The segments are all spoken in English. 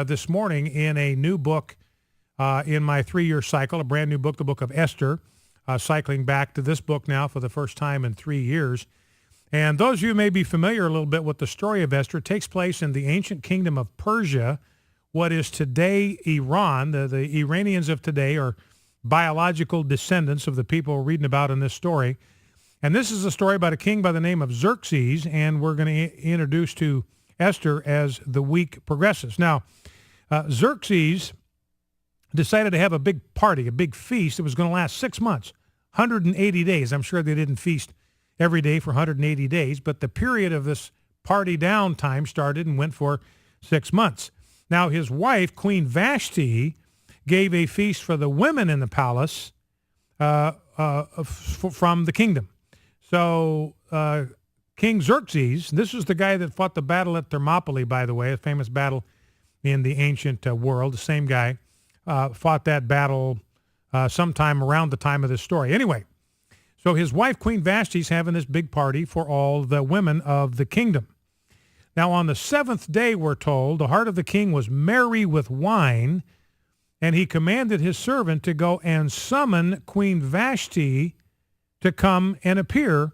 this morning in a new book in my 3-year cycle, a brand new book, the book of Esther, cycling back to this book now for the first time in 3 years. And those of you who may be familiar a little bit with the story of Esther, it takes place in the ancient kingdom of Persia, what is today Iran. The Iranians of today are biological descendants of the people we're reading about in this story. And this is a story about a king by the name of Xerxes, and we're going to introduce to Esther as the week progresses. Now, Xerxes decided to have a big party, a big feast. It was going to last 6 months, 180 days. I'm sure they didn't feast every day for 180 days, but the period of this party downtime started and went for 6 months. Now, his wife, Queen Vashti, gave a feast for the women in the palace from the kingdom. So King Xerxes, this is the guy that fought the battle at Thermopylae, by the way, a famous battle in the ancient world. The same guy fought that battle sometime around the time of this story. Anyway, so his wife, Queen Vashti, is having this big party for all the women of the kingdom. Now, on the seventh day, we're told, the heart of the king was merry with wine, and he commanded his servant to go and summon Queen Vashti to come and appear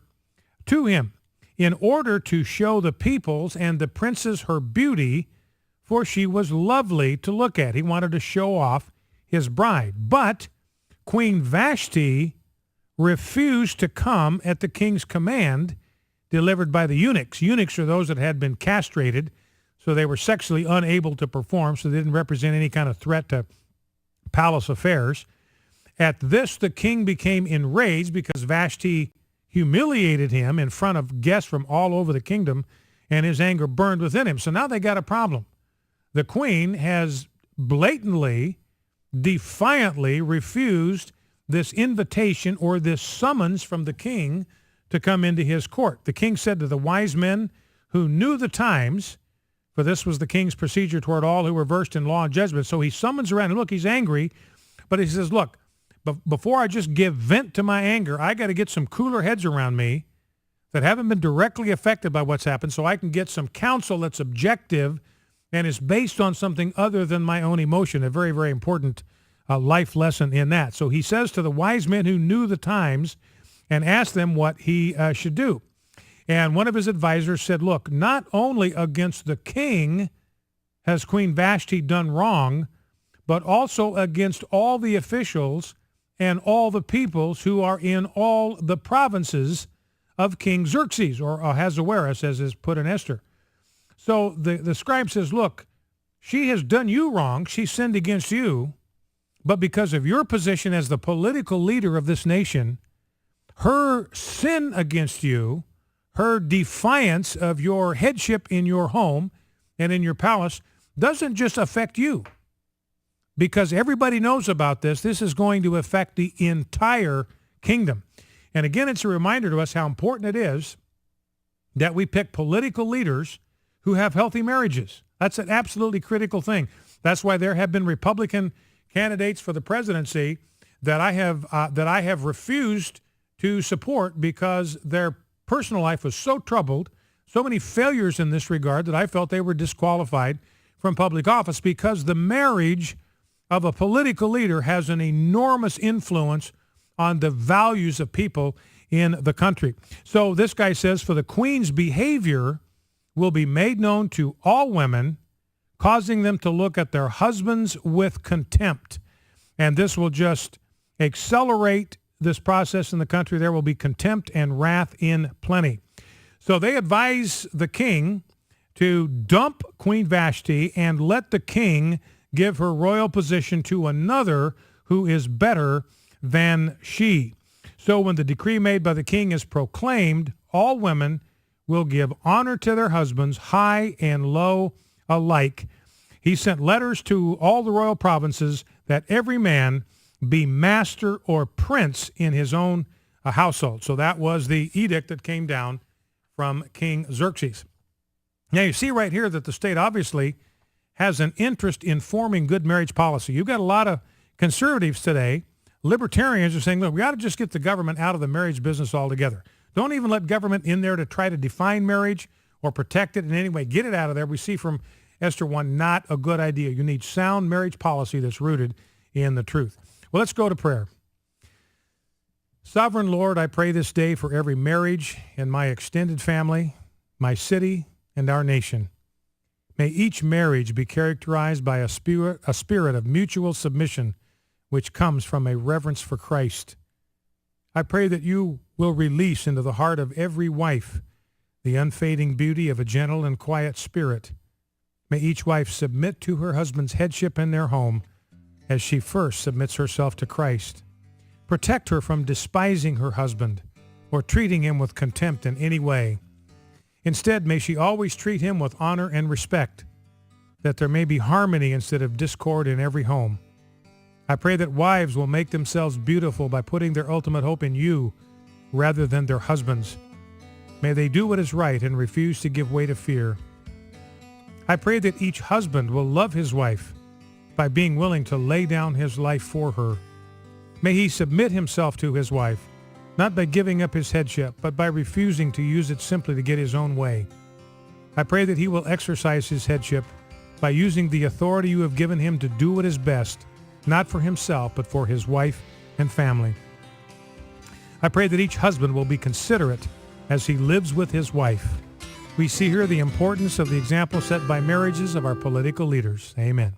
to him in order to show the peoples and the princes her beauty, for she was lovely to look at. He wanted to show off his bride. But Queen Vashti refused to come at the king's command delivered by the eunuchs. Eunuchs are those that had been castrated, so they were sexually unable to perform, so they didn't represent any kind of threat to palace affairs. At this, the king became enraged because Vashti humiliated him in front of guests from all over the kingdom, and his anger burned within him. So now they got a problem. The queen has blatantly, defiantly refused this invitation or this summons from the king to come into his court. The king said to the wise men who knew the times, for this was the king's procedure toward all who were versed in law and judgment. So he summons around, and look, he's angry, but he says, look, before I just give vent to my anger, I got to get some cooler heads around me that haven't been directly affected by what's happened, so I can get some counsel that's objective and is based on something other than my own emotion, a very, very important life lesson in that. So he says to the wise men who knew the times and asked them what he should do. And one of his advisors said, look, not only against the king has Queen Vashti done wrong, but also against all the officials and all the peoples who are in all the provinces of King Xerxes, or Ahasuerus, as is put in Esther. So the scribe says, look, she has done you wrong. She sinned against you. But because of your position as the political leader of this nation, her sin against you, her defiance of your headship in your home and in your palace doesn't just affect you. Because everybody knows about this, this is going to affect the entire kingdom. And again, it's a reminder to us how important it is that we pick political leaders who have healthy marriages. That's an absolutely critical thing. That's why there have been Republican candidates for the presidency that I have refused to support because their personal life was so troubled, so many failures in this regard, that I felt they were disqualified from public office, because the marriage of a political leader has an enormous influence on the values of people in the country. So this guy says, for the queen's behavior will be made known to all women, causing them to look at their husbands with contempt. And this will just accelerate this process in the country. There will be contempt and wrath in plenty. So they advise the king to dump Queen Vashti and let the king give her royal position to another who is better than she. So when the decree made by the king is proclaimed, all women will give honor to their husbands, high and low alike. He sent letters to all the royal provinces that every man be master or prince in his own household. So that was the edict that came down from King Xerxes. Now you see right here that the state obviously has an interest in forming good marriage policy. You've got a lot of conservatives today, libertarians, are saying, look, we got to just get the government out of the marriage business altogether. Don't even let government in there to try to define marriage or protect it in any way. Get it out of there. We see from Esther 1, not a good idea. You need sound marriage policy that's rooted in the truth. Well, let's go to prayer. Sovereign Lord, I pray this day for every marriage in my extended family, my city, and our nation. May each marriage be characterized by a spirit of mutual submission, which comes from a reverence for Christ. I pray that you will release into the heart of every wife the unfading beauty of a gentle and quiet spirit. May each wife submit to her husband's headship in their home as she first submits herself to Christ. Protect her from despising her husband or treating him with contempt in any way. Instead, may she always treat him with honor and respect, that there may be harmony instead of discord in every home. I pray that wives will make themselves beautiful by putting their ultimate hope in you rather than their husbands. May they do what is right and refuse to give way to fear. I pray that each husband will love his wife by being willing to lay down his life for her. May he submit himself to his wife, not by giving up his headship, but by refusing to use it simply to get his own way. I pray that he will exercise his headship by using the authority you have given him to do what is best, not for himself, but for his wife and family. I pray that each husband will be considerate as he lives with his wife. We see here the importance of the example set by marriages of our political leaders. Amen.